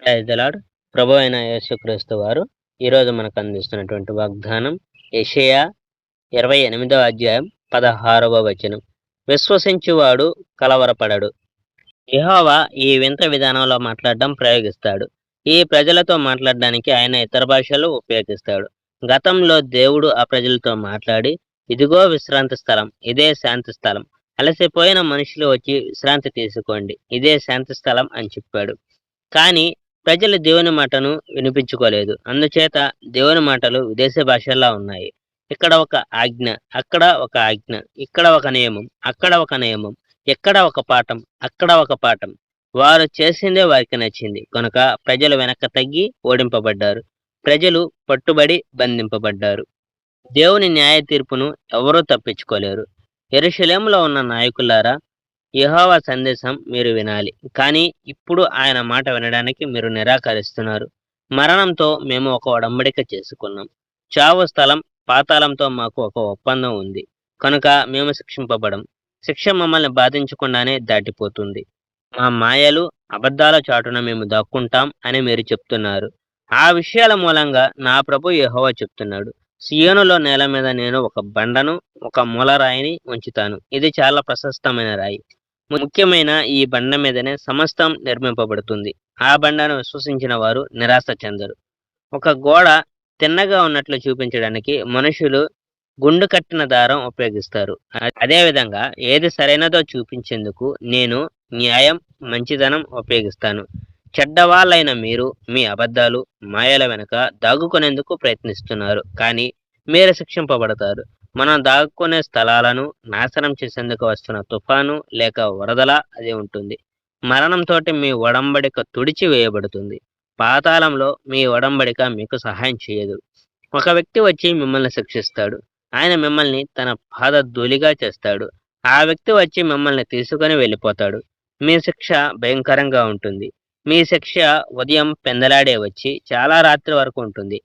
Praise the lord. ప్రభు అయిన యేసుక్రీస్తు వారు ఈరోజు మనకు అందిస్తున్నటువంటి వాగ్దానం యెషయా 28వ అధ్యాయం 16వ వచనం. విశ్వసించువాడు కలవరపడడు. యెహోవా ఈ వింత విధానంలో మాట్లాడడం ప్రయోగిస్తాడు. ఈ ప్రజలతో మాట్లాడడానికి ఆయన ఇతర భాషలు ఉపయోగిస్తాడు. గతంలో దేవుడు ఆ ప్రజలతో మాట్లాడి, ఇదిగో విశ్రాంతి స్థలం, ఇదే శాంతి స్థలం, అలసిపోయిన మనుషులు వచ్చి విశ్రాంతి తీసుకోండి, ఇదే శాంతి స్థలం అని చెప్పాడు. కానీ ప్రజలు దేవుని మాటను వినిపించుకోలేదు. అందుచేత దేవుని మాటలు విదేశీ భాషల్లో ఉన్నాయి. ఇక్కడ ఒక ఆజ్ఞ, అక్కడ ఒక ఆజ్ఞ, ఇక్కడ ఒక నియమం, అక్కడ ఒక నియమం, ఎక్కడ ఒక పాఠం, అక్కడ ఒక పాఠం. వారు చేసిందే వారికి నచ్చింది కనుక ప్రజలు వెనక్కి తగ్గి ఓడింపబడ్డారు. ప్రజలు పట్టుబడి బంధింపబడ్డారు. దేవుని న్యాయ తీర్పును ఎవరూ తప్పించుకోలేరు. యెరూషలేములో ఉన్న నాయకులారా, యెహోవా సందేశం మీరు వినాలి. కానీ ఇప్పుడు ఆయన మాట వినడానికి మీరు నిరాకరిస్తున్నారు. మరణంతో మేము ఒక ఒడంబడిక చేసుకున్నాం. చావు స్థలం పాతాళంతో మాకు ఒక ఒప్పందం ఉంది. కనుక మేము శిక్షింపబడం. శిక్ష మమ్మల్ని బాధించకుండానే దాటిపోతుంది. మా మాయలు, అబద్ధాల చాటున మేము దాక్కుంటాం అని మీరు చెప్తున్నారు. ఆ విషయాల మూలంగా నా ప్రభు యెహోవా చెప్తున్నాడు. సియోనులో నేల మీద నేను ఒక బండను, ఒక మూలరాయిని ఉంచుతాను. ఇది చాలా ప్రశస్తమైన రాయి. ముఖ్యమైన ఈ బండ మీదనే సమస్తం నిర్మింపబడుతుంది. ఆ బండను విశ్వసించిన వారు నిరాశ చెందరు. ఒక గోడ తిన్నగా ఉన్నట్లు చూపించడానికి మనుషులు గుండు కట్టిన దారం ఉపయోగిస్తారు. అదేవిధంగా ఏది సరైనదో చూపించేందుకు నేను న్యాయం, మంచిదనం ఉపయోగిస్తాను. చెడ్డవాళ్ళైన మీరు మీ అబద్ధాలు, మాయల వెనుక దాగుకునేందుకు ప్రయత్నిస్తున్నారు. కానీ మీరు శిక్షింపబడతారు. మనం దాక్కునే స్థలాలను నాశనం చేసేందుకు వస్తున్న తుఫాను లేక వరదలా అది ఉంటుంది. మరణంతోటి మీ ఒడంబడిక తుడిచి వేయబడుతుంది. పాతాళంలో మీ ఒడంబడిక మీకు సహాయం చేయదు. ఒక వ్యక్తి వచ్చి మిమ్మల్ని శిక్షిస్తాడు. ఆయన మిమ్మల్ని తన పాదధూళిగా చేస్తాడు. ఆ వ్యక్తి వచ్చి మిమ్మల్ని తీసుకొని వెళ్ళిపోతాడు. మీ శిక్ష భయంకరంగా ఉంటుంది. మీ శిక్ష ఉదయం పెందలాడే వచ్చి చాలా రాత్రి వరకు ఉంటుంది.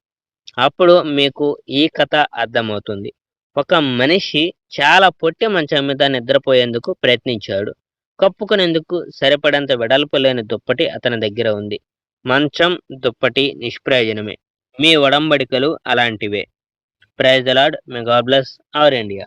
అప్పుడు మీకు ఈ కథ అర్థమవుతుంది. ఒక మనిషి చాలా పొట్టి మంచం మీద నిద్రపోయేందుకు ప్రయత్నించాడు. కప్పుకునేందుకు సరిపడంత వెడల్పు లేని దుప్పటి అతని దగ్గర ఉంది. మంచం, దుప్పటి నిష్ప్రయోజనమే. మీ ఒడంబడికలు అలాంటివే. Praise the Lord. May God bless our India.